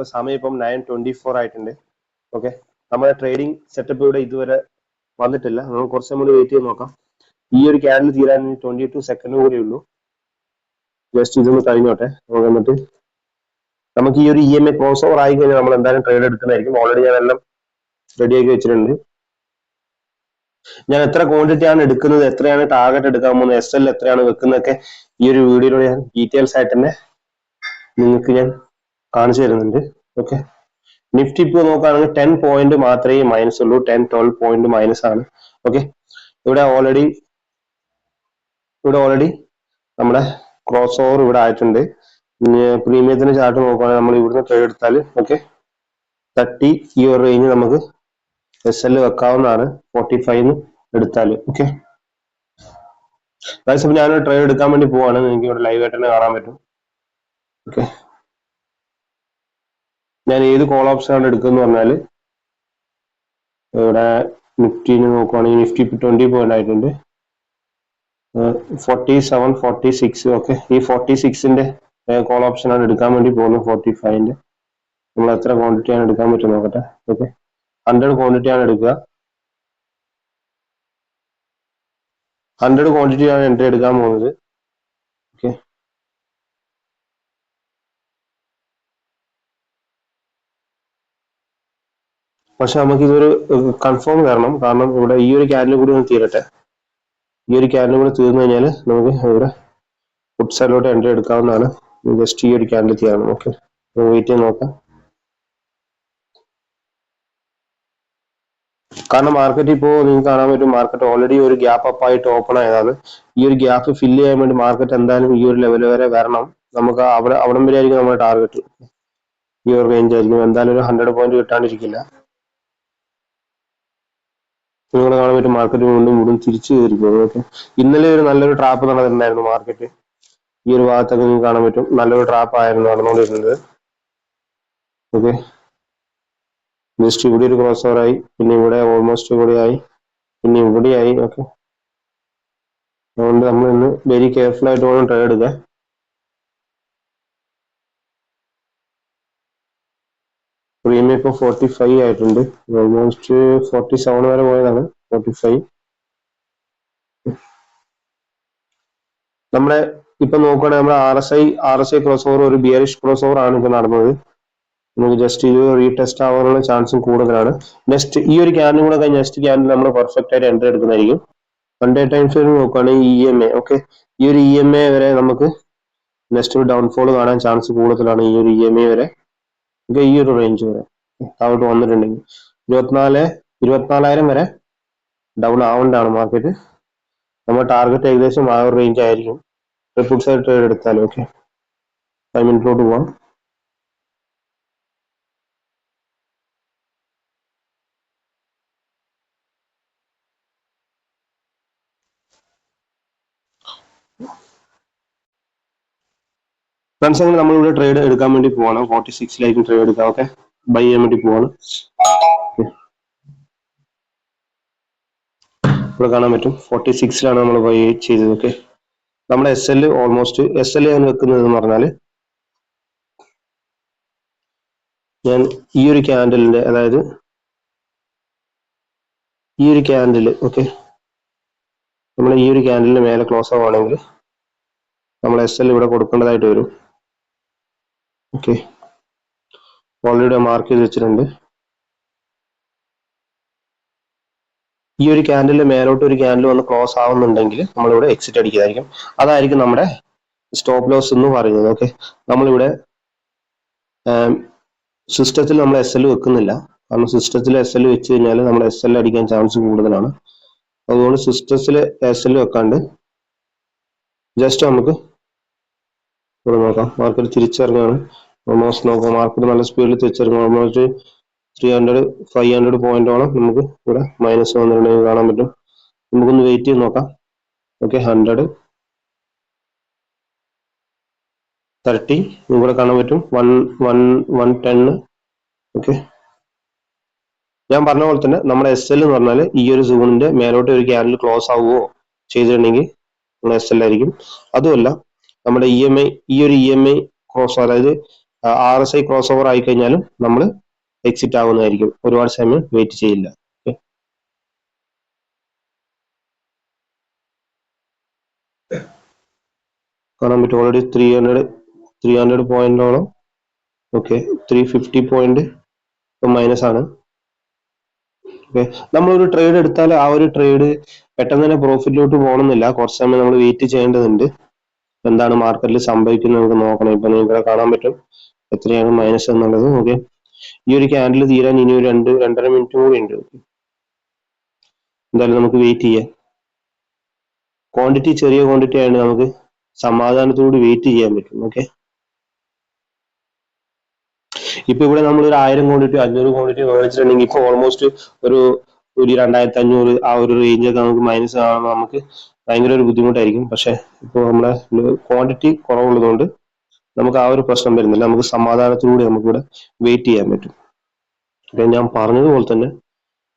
ഇപ്പൊ സമയം ഇപ്പം 9:24 ആയിട്ടുണ്ട്. ഓക്കെ, നമ്മുടെ ട്രേഡിംഗ് സെറ്റപ്പ് ഇവിടെ ഇതുവരെ വന്നിട്ടില്ല. നമുക്ക് കുറച്ചും കൂടി വെയിറ്റ് ചെയ്ത് നോക്കാം. ഈ ഒരു ക്യാൻഡിൽ തീരാൻ 22 സെക്കൻഡ് കൂടെ ഉള്ളൂ. ജസ്റ്റ് ഇതൊന്ന് കഴിഞ്ഞോട്ടെ. എന്നിട്ട് നമുക്ക് ഈ ഒരു EMA ക്രോസ് ഓവർ ആയി കഴിഞ്ഞാൽ നമ്മൾ എന്തായാലും ട്രേഡ് എടുക്കുന്നതായിരിക്കും. ഓൾറെഡി ഞാൻ എല്ലാം റെഡിയാക്കി വെച്ചിട്ടുണ്ട്. ഞാൻ എത്ര ക്വാണ്ടിറ്റി ആണ് എടുക്കുന്നത്, എത്രയാണ് ടാർഗറ്റ് എടുക്കാൻ പോകുന്നത്, SL എത്രയാണ് വെക്കുന്നതൊക്കെ ഈ ഒരു വീഡിയോയിലൂടെ ഞാൻ ഡീറ്റെയിൽസ് ആയിട്ട് തന്നെ നിങ്ങൾക്ക് ഞാൻ കാണിച്ചു തരുന്നുണ്ട്. ഓക്കെ, നിഫ്റ്റി ഇപ്പോൾ നോക്കുകയാണെങ്കിൽ 10 പോയിന്റ് മാത്രമേ മൈനസ് ഉള്ളൂ. 10-12 പോയിന്റ് മൈനസ് ആണ്. ഓക്കെ, ഇവിടെ ഓൾറെഡി നമ്മുടെ ക്രോസ് ഓവർ ഇവിടെ ആയിട്ടുണ്ട്. പ്രീമിയത്തിന്റെ ചാർട്ട് നോക്കുകയാണെങ്കിൽ നമ്മൾ ഇവിടുന്ന് ട്രേഡ് എടുത്താൽ ഓക്കെ 30 ഈ ഒരു റേഞ്ച് നമുക്ക് SL വെക്കാവുന്നതാണ്. 45 എടുത്താൽ. ഓക്കെ, ഇപ്പം ഞാൻ ട്രേഡ് എടുക്കാൻ വേണ്ടി പോവാണ്. നിങ്ങൾക്ക് ഇവിടെ ലൈവ് ആയിട്ട് തന്നെ കാണാൻ പറ്റും. ഓക്കെ, ഞാൻ ഏത് കോൾ ഓപ്ഷൻ ആണ് എടുക്കുന്നത് പറഞ്ഞാൽ ഇവിടെ നിഫ്റ്റിന് നോക്കുവാണെങ്കിൽ നിഫ്റ്റി 20 പോയിന്റ് ആയിട്ടുണ്ട്. 47, 46. ഓക്കെ, ഈ 46ന്റെ കോൾ ഓപ്ഷൻ ആണ് എടുക്കാൻ വേണ്ടി പോകുന്നത്. 45ന്റെ നമ്മൾ എത്ര ക്വാണ്ടിറ്റി ആണ് എടുക്കാൻ പറ്റും നോക്കട്ടെ. ഓക്കെ, 100 ക്വാണ്ടിറ്റി ആണ് എടുക്കുക. 100 ക്വാണ്ടിറ്റി ആണ് എൻട്രി എടുക്കാൻ പോകുന്നത്. ഓക്കെ, പക്ഷെ നമുക്ക് ഇതൊരു കൺഫേം തരണം. കാരണം ഇവിടെ ഈ ഒരു ക്യാൻഡിൽ കൂടി ഒന്ന് തീരട്ടെ. ഈ ഒരു ക്യാൻഡിൽ കൂടി തീർന്നു കഴിഞ്ഞാൽ നമുക്ക് ഇവിടെ ഫുഡ് സൈഡിലോട്ട് എൻട്രി എടുക്കാവുന്നതാണ്. ജസ്റ്റ് ഈ ഒരു ക്യാൻഡിൽ തീരണം. ഓക്കെ, വെയിറ്റ് ചെയ്ത് നോക്കാം. കാരണം മാർക്കറ്റ് ഇപ്പോൾ നിങ്ങൾക്ക് കാണാൻ പറ്റും, മാർക്കറ്റ് ഓൾറെഡി ഒരു ഗ്യാപ്പ് അപ്പ് ആയിട്ട് ഓപ്പൺ ആയതാണ്. ഈ ഒരു ഗ്യാപ്പ് ഫില്ല് ചെയ്യാൻ വേണ്ടി മാർക്കറ്റ് എന്തായാലും ഈ ഒരു ലെവൽ വരെ വരണം. നമുക്ക് അവിടം വരെ ആയിരിക്കും നമ്മുടെ ടാർഗറ്റ്. ഈ ഒരു റേഞ്ച് ആയിരിക്കും. എന്തായാലും ഒരു 100 പോയിന്റ് കിട്ടാണ്ടിരിക്കില്ല. നിങ്ങൾ കാണാൻ പറ്റും മാർക്കറ്റ് വീണ്ടും തിരിച്ചു കയറിപ്പോകും. ഓക്കെ, ഇന്നലെ ഒരു നല്ലൊരു ട്രാപ്പ് നടന്നിട്ടുണ്ടായിരുന്നു മാർക്കറ്റ്. ഈ ഒരു ഭാഗത്തൊക്കെ നിങ്ങൾക്ക് കാണാൻ പറ്റും നല്ലൊരു ട്രാപ്പ് ആയിരുന്നു നടന്നുകൊണ്ടിരുന്നത്. ഓക്കെ, ജസ്റ്റ് ഇവിടെ ഒരു ക്രോസ് ഓവർ ആയി, പിന്നെ ഇവിടെ ഓൾമോസ്റ്റ് കൂടെ ആയി, പിന്നെ ഇവിടെയായി. ഓക്കെ, അതുകൊണ്ട് നമ്മൾ ഇന്ന് വെരി കെയർഫുൾ ആയിട്ട് വേണം ട്രേഡ് എടുക്കാൻ. പ്രീമിയം ഇപ്പോൾ 45 ആയിട്ടുണ്ട്. ഓൾമോസ്റ്റ് 47 വരെ പോയതാണ്. 45 നമ്മുടെ ഇപ്പൊ നോക്കുകയാണെങ്കിൽ നമ്മുടെ RSI ക്രോസ് ഓവർ ഒരു ബിയറിഷ് ക്രോസ് ഓവർ ആണ് ഇപ്പൊ നടന്നത്. നമുക്ക് ജസ്റ്റ് ഇത് റീടെസ്റ്റ് ആവാനുള്ള ചാൻസും കൂടുതലാണ്. നെക്സ്റ്റ് ഈ ഒരു ക്യാൻഡിൽ കൂടെ കഴിഞ്ഞ നെക്സ്റ്റ് ക്യാൻഡിൽ നമ്മൾ പെർഫെക്റ്റ് ആയിട്ട് എൻട്രി എടുക്കുന്നതായിരിക്കും. 1 ഡേ ടൈം ഫ്രെയിം നോക്കുകയാണെങ്കിൽ EMA. ഓക്കെ, ഈ ഒരു EMA വരെ നമുക്ക് നെക്സ്റ്റ് ഒരു ഡൗൺഫോൾ കാണാൻ ചാൻസ് കൂടുതലാണ്. ഈ ഒരു EMA വരെ ഈ ഒരു റേഞ്ച് വരെ താഴോട്ട് വന്നിട്ടുണ്ടെങ്കിൽ 24,000 വരെ ഡൗൺ ആവേണ്ടതാണ് മാർക്കറ്റ്. നമ്മുടെ ടാർഗറ്റ് ഏകദേശം ആ ഒരു റേഞ്ച് ആയിരിക്കും. ഫുഡ് സൈഡ് ട്രേഡ് എടുത്താൽ. ഓക്കെ, 5 മിനിറ്റിലോട്ട് പോവാം. ഫ്രണ്ട്സ്, അങ്ങനെ നമ്മളിവിടെ ട്രേഡ് എടുക്കാൻ വേണ്ടി പോവാണ്. 46ലേക്ക് ട്രേഡ് എടുക്കാം. ഓക്കെ, ബൈ ചെയ്യാൻ വേണ്ടി പോവാണ്. ഇവിടെ കാണാൻ പറ്റും 46ലാണ് നമ്മൾ ബൈ ചെയ്തത്. ഓക്കെ, നമ്മുടെ SL ഓൾമോസ്റ്റ് SL ഞാൻ വെക്കുന്നത് എന്ന് പറഞ്ഞാൽ ഞാൻ ഈ ഒരു ക്യാൻഡലിന്റെ, അതായത് ഈ ഒരു ക്യാൻഡിൽ ഓക്കെ നമ്മൾ ഈ ഒരു ക്യാൻഡലിന് മേലെ ക്ലോസ് ആവുകയാണെങ്കിൽ നമ്മൾ SL ഇവിടെ കൊടുക്കേണ്ടതായിട്ട് വരും. ഓക്കെ, ഓൾറെഡി മാർക്ക് ചെയ്ത് വെച്ചിട്ടുണ്ട്. ഈ ഒരു ക്യാൻഡിലിന്റെ മേലോട്ട് ഒരു ക്യാൻഡിൽ വന്ന് ക്ലോസ് ആവുന്നുണ്ടെങ്കിൽ നമ്മളിവിടെ എക്സിറ്റ് അടിക്കുന്നതായിരിക്കും. അതായിരിക്കും നമ്മുടെ സ്റ്റോപ്പ് ലോസ് എന്ന് പറയുന്നത്. ഓക്കെ, നമ്മളിവിടെ സിസ്റ്റത്തിൽ നമ്മൾ SL വെക്കുന്നില്ല. കാരണം സിസ്റ്റത്തിൽ SL വെച്ച് കഴിഞ്ഞാൽ നമ്മൾ SL അടിക്കാൻ ചാൻസ് കൂടുതലാണ്. അതുകൊണ്ട് സിസ്റ്റത്തിൽ SL വെക്കാണ്ട് ജസ്റ്റ് നമുക്ക് ഇവിടെ നോക്കാം. മാർക്കറ്റ് തിരിച്ചിറങ്ങുകയാണ്. ഓൾമോസ്റ്റ് നോക്കാം, മാർക്കറ്റ് നല്ല സ്പീഡിൽ തിരിച്ചിറങ്ങും. ഓൾമോസ്റ്റ് 300-500 പോയിന്റോളം നമുക്ക് ഇവിടെ മൈനസ് വന്നിട്ടുണ്ടെങ്കിൽ കാണാൻ പറ്റും. നമുക്കൊന്ന് വെയിറ്റ് ചെയ്ത് നോക്കാം. ഓക്കെ, 100, 30 ഇവിടെ കാണാൻ പറ്റും. 110. ഓക്കെ, ഞാൻ പറഞ്ഞ പോലെ തന്നെ നമ്മുടെ SL എന്ന് പറഞ്ഞാൽ ഈ ഒരു സോണിന്റെ മേലോട്ട് ഒരു ക്യാൻഡിൽ ക്ലോസ് ആവുകയോ ചെയ്തിട്ടുണ്ടെങ്കിൽ നമ്മുടെ SL ആയിരിക്കും. അതുമല്ല നമ്മുടെ EMA, ഈ ഒരു EMA ക്രോസ്, അതായത് RSI ക്രോസ് ഓവർ ആയി കഴിഞ്ഞാലും നമ്മൾ എക്സിറ്റ് ആവുന്നതായിരിക്കും. ഒരുപാട് സമയം വെയിറ്റ് ചെയ്യില്ല. ഓക്കെ, കാണാൻ പറ്റും ഓൾറെഡി 300 പോയിന്റോളം. ഓക്കെ, 350 പോയിന്റ് മൈനസ് ആണ്. ഓക്കെ, നമ്മളൊരു ട്രേഡ് എടുത്താൽ ആ ഒരു ട്രേഡ് പെട്ടെന്ന് തന്നെ പ്രോഫിറ്റിലോട്ട് പോകണമെന്നില്ല. കുറച്ച് സമയം നമ്മൾ വെയിറ്റ് ചെയ്യേണ്ടതുണ്ട്. എന്താണ് മാർക്കറ്റിൽ സംഭവിക്കുന്നത് നമുക്ക് നോക്കണം. ഇപ്പൊ നിങ്ങൾക്ക് കാണാൻ പറ്റും എത്രയാണ് മൈനസ് എന്നുള്ളത്. ഓക്കെ, ഈ ഒരു ക്യാൻഡിൽ തീരാൻ ഇനി ഒരു 2-2.5 മിനിറ്റ് കൂടി ഉണ്ട്. എന്തായാലും നമുക്ക് വെയിറ്റ് ചെയ്യാം. ക്വാണ്ടിറ്റി ചെറിയ ക്വാണ്ടിറ്റി ആയതുകൊണ്ട് നമുക്ക് സമാധാനത്തോട് വെയിറ്റ് ചെയ്യാൻ പറ്റും. ഓക്കെ, ഇപ്പൊ ഇവിടെ നമ്മൾ ഒരു 1000 ക്വാണ്ടിറ്റി 500 ക്വാണ്ടിറ്റി മേടിച്ചിട്ടുണ്ടെങ്കിൽ ഇപ്പൊ ഓൾമോസ്റ്റ് ഒരു 2500 ആ ഒരു റേഞ്ചൊക്കെ നമുക്ക് മൈനസ് ആകുമ്പോൾ നമുക്ക് ഭയങ്കര ഒരു ബുദ്ധിമുട്ടായിരിക്കും. പക്ഷെ ഇപ്പോൾ നമ്മളെ ക്വാണ്ടിറ്റി കുറവുള്ളതുകൊണ്ട് നമുക്ക് ആ ഒരു പ്രശ്നം വരുന്നില്ല. നമുക്ക് സമാധാനത്തിലൂടെ നമുക്കിവിടെ വെയിറ്റ് ചെയ്യാൻ പറ്റും. അപ്പൊ ഞാൻ പറഞ്ഞതുപോലെ തന്നെ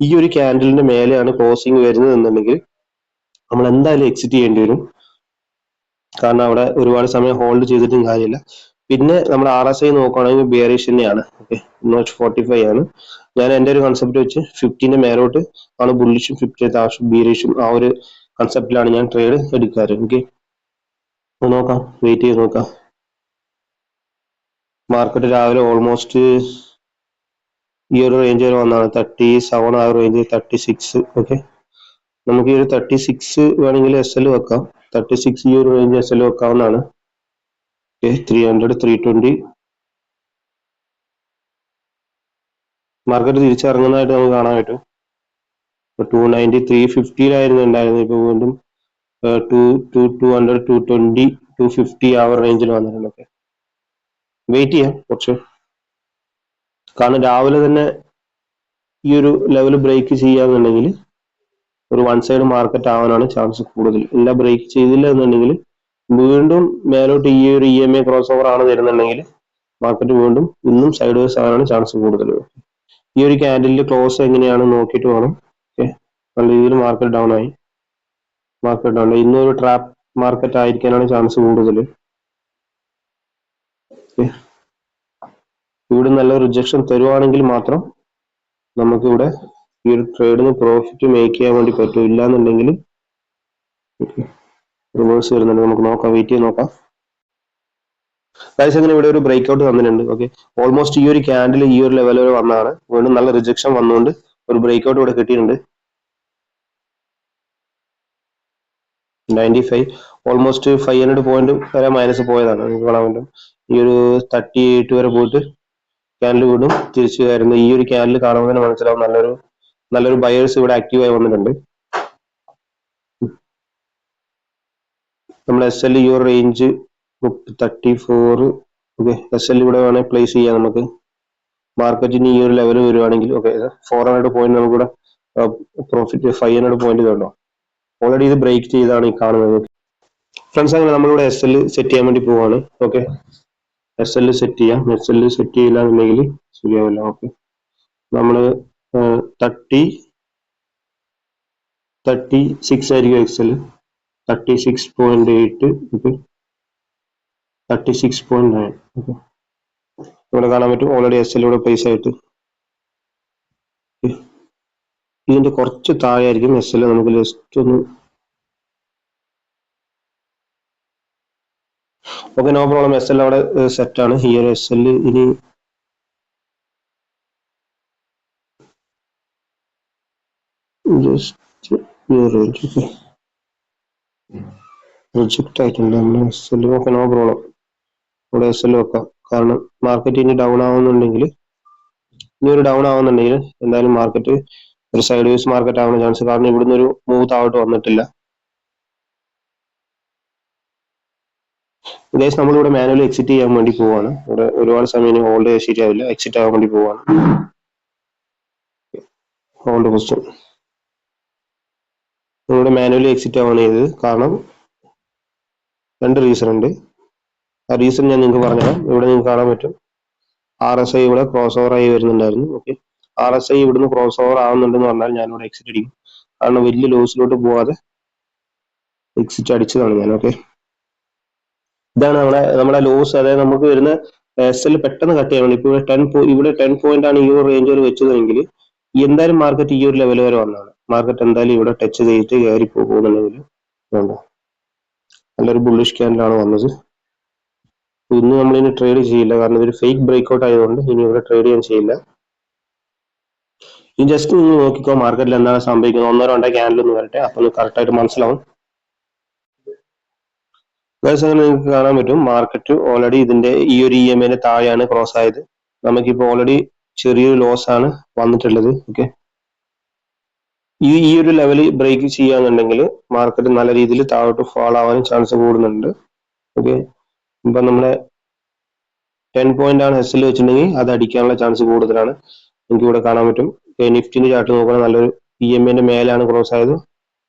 ഈ ഒരു ക്യാൻഡലിന്റെ മേലെയാണ് ക്ലോസിംഗ് വരുന്നത് എന്നുണ്ടെങ്കിൽ നമ്മൾ എന്തായാലും എക്സിറ്റ് ചെയ്യേണ്ടി വരും. കാരണം അവിടെ ഒരുപാട് സമയം ഹോൾഡ് ചെയ്തിട്ടും കാര്യമില്ല. പിന്നെ നമ്മൾ RSI നോക്കുകയാണെങ്കിൽ ബിയറിഷ് തന്നെയാണ്. ഓക്കെ, 45 ആണ്. ഞാൻ എൻ്റെ ഒരു കൺസെപ്റ്റ് വെച്ച് 50ന്റെ മേലോട്ട് ആണ് ബുള്ളിഷും 50 താഴെ ബിയറിഷും ആ ഒരു കൺസെപ്റ്റിലാണ് ഞാൻ ട്രേഡ് എടുക്കാറ്. ഓക്കെ, നോക്കാം, വെയിറ്റ് ചെയ്ത് നോക്കാം. മാർക്കറ്റ് രാവിലെ ഓൾമോസ്റ്റ് ഈ ഒരു റേഞ്ച് വരെ വന്നതാണ്. 37 ആ റേഞ്ച്, 36. ഓക്കെ, നമുക്ക് ഈ ഒരു 36 വേണമെങ്കിൽ SL വെക്കാം. 36 ഈ ഒരു റേഞ്ച് SL വെക്കാവുന്നതാണ്. 300 320 മാർക്കറ്റ് തിരിച്ചിറങ്ങുന്നതായിട്ട് നമുക്ക് കാണാൻ പറ്റും. 290 350 ഉണ്ടായിരുന്നത്. ഇപ്പൊ വീണ്ടും 200 220 250 ആ ഒരു റേഞ്ചിൽ വന്നിട്ടുണ്ട്. ഓക്കെ, വെയിറ്റ് ചെയ്യാം കുറച്ച്. കാരണം രാവിലെ തന്നെ ഈ ഒരു ലെവൽ ബ്രേക്ക് ചെയ്യാന്നുണ്ടെങ്കിൽ ഒരു വൺ സൈഡ് മാർക്കറ്റ് ആവാനാണ് ചാൻസ് കൂടുതൽ. ഇല്ല ബ്രേക്ക് ചെയ്തില്ല എന്നുണ്ടെങ്കിൽ വീണ്ടും മേലോട്ട് ഈ ഒരു EMA ക്രോസ് ഓവർ ആണ് വരുന്നുണ്ടെങ്കിൽ മാർക്കറ്റ് വീണ്ടും ഇന്നും സൈഡ് വേസ് ആവാനാണ് ചാൻസ് കൂടുതൽ. ഈ ഒരു ക്യാൻഡലിന്റെ ക്ലോസ് എങ്ങനെയാണ് നോക്കിയിട്ട് വേണം. ഓക്കെ, നല്ല രീതിയിൽ മാർക്കറ്റ് ഡൗൺ ആയി. ഇന്നൊരു ട്രാപ്പ് മാർക്കറ്റ് ആയിരിക്കാനാണ് ചാൻസ് കൂടുതൽ. ഇവിടെ നല്ല റിജക്ഷൻ തരുവാണെങ്കിൽ മാത്രം നമുക്കിവിടെ ഈ ഒരു ട്രേഡിന് പ്രോഫിറ്റ് മേക്ക് ചെയ്യാൻ വേണ്ടി പറ്റും. ഇല്ലാന്നുണ്ടെങ്കിൽ റിവേഴ്സ് വരുന്നുണ്ട്. നമുക്ക് നോക്കാം, വെയിറ്റ് ചെയ്ത് നോക്കാം. ഗൈസ്, അങ്ങനെ ഇവിടെ ഒരു ബ്രേക്ക് ഔട്ട് വന്നിട്ടുണ്ട്. ഓക്കെ, ഓൾമോസ്റ്റ് ഈ ഒരു ക്യാൻഡിൽ ഈ ഒരു ലെവൽ വരെ വന്നതാണ്. വീണ്ടും നല്ല റിജക്ഷൻ വന്നുകൊണ്ട് ഒരു ബ്രേക്ക് ഔട്ട് ഇവിടെ കിട്ടിയിട്ടുണ്ട്. 95 ഓൾമോസ്റ്റ് 500 പോയിന്റ് വരെ മൈനസ് പോയതാണ്. നിങ്ങൾക്ക് കാണാൻ പറ്റും. ഈ ഒരു 38 വരെ പോയിട്ട് ക്യാൻഡിൽ വീണ്ടും തിരിച്ചു കയറുന്നത്. ഈ ഒരു ക്യാൻഡിൽ കാണുമ്പോൾ തന്നെ മനസ്സിലാവും നല്ലൊരു ബയേഴ്സ് ഇവിടെ ആക്റ്റീവായി വന്നിട്ടുണ്ട്. നമ്മൾ SL ഈ ഒരു റേഞ്ച് 34. ഓക്കെ, SL ഇവിടെ വേണേൽ പ്ലേസ് ചെയ്യാം നമുക്ക്. മാർക്കറ്റിന് ഈ ഒരു ലെവൽ വരുവാണെങ്കിൽ ഓക്കെ 400 പോയിന്റ് നമുക്കിവിടെ പ്രോഫിറ്റ് 500 പോയിന്റ് കണ്ടോ. ഓൾറെഡി ഇത് ബ്രേക്ക് ചെയ്താണ് ഈ കാണുന്നത്. ഫ്രണ്ട്സ്, അങ്ങനെ നമ്മളിവിടെ SL സെറ്റ് ചെയ്യാൻ വേണ്ടി പോവാണ്. ഓക്കെ, SL സെറ്റ് ചെയ്യാം. SL സെറ്റ് ചെയ്യില്ല എന്നുണ്ടെങ്കിൽ ശരിയാവില്ല. ഓക്കെ, നമ്മള് 36 ആയിരിക്കും XL. 36.8. ഓക്കെ, 36.9. ഓക്കെ, ഇവിടെ കാണാൻ പറ്റും ഓൾറെഡി SL ഇവിടെ പ്ലേസ് ആയിട്ട്. ഇതിന്റെ കുറച്ച് താഴെ ആയിരിക്കും SL. നമുക്ക് ജസ്റ്റ് ഒന്ന് ഓക്കെ, നോ പ്രോബ്ലം. SL അവിടെ സെറ്റ് ആണ്. ഈ ഒരു SL ഇനി ജസ്റ്റ് റേഞ്ച് റിജക്ട് ആയിട്ടുണ്ട്. നമ്മൾ SL ഓക്കെ, നോ പ്രോബ്ലം. ഇവിടെ SL വെക്കാം. കാരണം മാർക്കറ്റ് ഇനി ഡൗൺ ആവുന്നുണ്ടെങ്കിൽ എന്തായാലും മാർക്കറ്റ് ഒരു സൈഡ് വേസ് മാർക്കറ്റ് ആവാൻ ചാൻസ്. കാരണം ഇവിടുന്ന് ഒരു മൂവ് താഴോട്ട് വന്നിട്ടില്ല. ഗൈസ്, നമ്മളിവിടെ മാനുവലി എക്സിറ്റ് ചെയ്യാൻ വേണ്ടി പോവാണ്. ഇവിടെ ഒരുപാട് സമയം ഹോൾഡ് ചെയ്യാൻ ശരിയാവില്ല. എക്സിറ്റ് ആവാൻ വേണ്ടി പോവാണ്. ഹോൾഡ് ക്വസ്റ്റ്യൻ ഇവിടെ മാനുവലി എക്സിറ്റ് ആവാണ് ചെയ്തത്. കാരണം 2 റീസൺ ഉണ്ട്. ആ റീസൺ ഞാൻ നിങ്ങൾക്ക് പറഞ്ഞുതരാം. ഇവിടെ നിങ്ങൾക്ക് കാണാൻ പറ്റും RSI ഇവിടെ ക്രോസ് ഓവർ ആയി വരുന്നുണ്ടായിരുന്നു. ഓക്കെ, RSI ഇവിടുന്ന് ക്രോസ് ഓവർ ആവുന്നുണ്ടെന്ന് പറഞ്ഞാൽ ഞാനിവിടെ എക്സിറ്റ് അടിക്കും. കാരണം വലിയ ലോസിലോട്ട് പോവാതെ എക്സിറ്റ് അടിച്ചതാണ് ഞാൻ. ഓക്കെ, ഇതാണ് നമ്മുടെ ലോസ്. അതായത് നമുക്ക് വരുന്ന എസ് എൽ പെട്ടെന്ന് കട്ട് ചെയ്യാൻ വേണ്ടി ഇപ്പോൾ ഇവിടെ 10 പോയിന്റ് ആണ് ഈ ഒരു റേഞ്ച് വരെ വെച്ചതെങ്കിൽ എന്തായാലും മാർക്കറ്റ് ഈ ഒരു ലെവൽ വരെ വന്നതാണ്. മാർക്കറ്റ് എന്തായാലും ഇവിടെ ടച്ച് ചെയ്തിട്ട് കയറി പോകുന്നുണ്ടെങ്കിൽ നല്ലൊരു ബുള്ളിഷ് ക്യാൻഡിലാണ് വന്നത്. ഇന്ന് നമ്മൾ ഇനി ട്രേഡ് ചെയ്യില്ല, കാരണം ഇതൊരു ഫേക്ക് ബ്രേക്ക്ഔട്ട് ആയതുകൊണ്ട് ഇനി ഇവിടെ ട്രേഡ് ചെയ്യാൻ ചെയ്യില്ല. ഇനി ജസ്റ്റ് നിങ്ങൾ നോക്കിക്കോ മാർക്കറ്റിൽ എന്താണ് സംഭവിക്കുന്നത്. 1-2 ക്യാൻഡിൽ ഒന്ന് വരട്ടെ, അപ്പൊ കറക്റ്റ് ആയിട്ട് മനസ്സിലാവും. അങ്ങനെ നിങ്ങൾക്ക് കാണാൻ പറ്റും മാർക്കറ്റ് ഓൾറെഡി ഇതിന്റെ ഈ ഒരു EMA താഴെയാണ് ക്രോസ് ആയത്. നമുക്കിപ്പോൾ ഓൾറെഡി ചെറിയൊരു ലോസ് ആണ് വന്നിട്ടുള്ളത്. ഓക്കെ, ഈ ഒരു ലെവൽ ബ്രേക്ക് ചെയ്യാന്നുണ്ടെങ്കിൽ മാർക്കറ്റ് നല്ല രീതിയിൽ താഴോട്ട് ഫാൾ ആവാനും ചാൻസ് കൂടുന്നുണ്ട്. ഓക്കെ, ഇപ്പൊ നമ്മളെ 10 പോയിന്റ് ആണ് എസ് എൽ വെച്ചിട്ടുണ്ടെങ്കിൽ അത് അടിക്കാനുള്ള ചാൻസ് കൂടുതലാണ്. നിങ്ങൾക്ക് ഇവിടെ കാണാൻ പറ്റും. നിഫ്റ്റിന്റെ ചാർട്ട് നോക്കുകയാണെങ്കിൽ നല്ലൊരു EMA മേലാണ് ക്രോസ് ആയത്.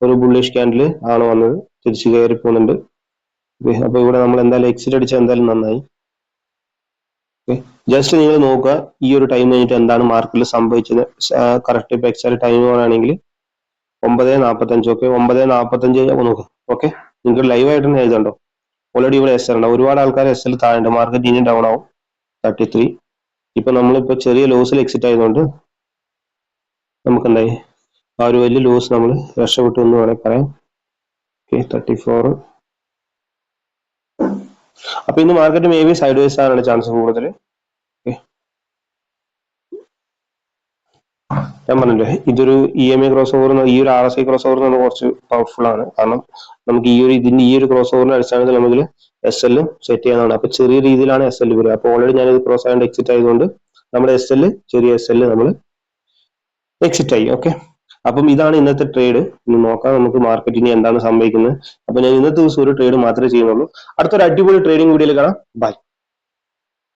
ഒരു ബുള്ളിഷ് ക്യാൻഡിൽ ആണ് വന്നത്, തിരിച്ചു കയറി പോകുന്നുണ്ട്. അപ്പൊ ഇവിടെ നമ്മൾ എന്തായാലും എക്സിറ്റ് അടിച്ചാൽ എന്തായാലും നന്നായി. ജസ്റ്റ് നിങ്ങൾ നോക്കുക ഈ ഒരു ടൈം കഴിഞ്ഞിട്ട് എന്താണ് മാർക്കറ്റിൽ സംഭവിച്ചത്. കറക്റ്റ് ഇപ്പൊ എക്സാക്ട് ടൈം ആണെങ്കിൽ 9:45. ഓക്കെ, 9:45 നോക്കുക. ഓക്കെ, നിങ്ങൾക്ക് ലൈവ് ആയിട്ട് തന്നെ എഴുതണ്ടോ. ഓൾറെഡി ഇവിടെ എസ് എൽ ഉണ്ട്, ഒരുപാട് ആൾക്കാർ എസ് എൽ താഴെ. മാർക്കറ്റ് ഇനി ഡൗൺ ആവും 33. ഇപ്പൊ നമ്മളിപ്പോ ചെറിയ ലോസിൽ എക്സിറ്റ് ആയതുകൊണ്ട് നമുക്ക് എന്തായി ആ ഒരു വലിയ ലോസ് നമ്മൾ രക്ഷപ്പെട്ടു എന്ന് വേണമെങ്കിൽ പറയാം. ഓക്കെ, 34. അപ്പൊ ഇന്ന് market may be side vase ആകാനുള്ള ചാൻസ് കൂടുതൽ. ഞാൻ പറഞ്ഞില്ലേ ഇതൊരു EMA ക്രോസ് ഓവർ, ഈ ഒരു RSI ക്രോസ് ഓവർ എന്ന് കുറച്ച് പവർഫുൾ ആണ്. കാരണം നമുക്ക് ഈ ഒരു ക്രോസ് ഓവറിന്റെ അടിസ്ഥാനത്തിൽ നമുക്ക് SL സെറ്റ് ചെയ്യാനാണ്. അപ്പൊ ചെറിയ രീതിയിലാണ് SL വരിക. അപ്പൊ ഓൾറെഡി ഞാൻ ഇത് ക്രോസ് ആയതുകൊണ്ട് എക്സിറ്റ് ആയതുകൊണ്ട് നമ്മുടെ ചെറിയ SL നമ്മൾ എക്സിറ്റ് ആയി. ഓക്കെ, അപ്പം ഇതാണ് ഇന്നത്തെ ട്രേഡ്. ഇനി നോക്കാം നമുക്ക് മാർക്കറ്റിന് എന്താണ് സംഭവിക്കുന്നത്. അപ്പൊ ഞാൻ ഇന്നത്തെ ദിവസം ഒരു ട്രേഡ് മാത്രമേ ചെയ്യുന്നുള്ളൂ. അടുത്തൊരു അടിപൊളി ട്രേഡിംഗ് വീഡിയോയിൽ കാണാം. ബൈ.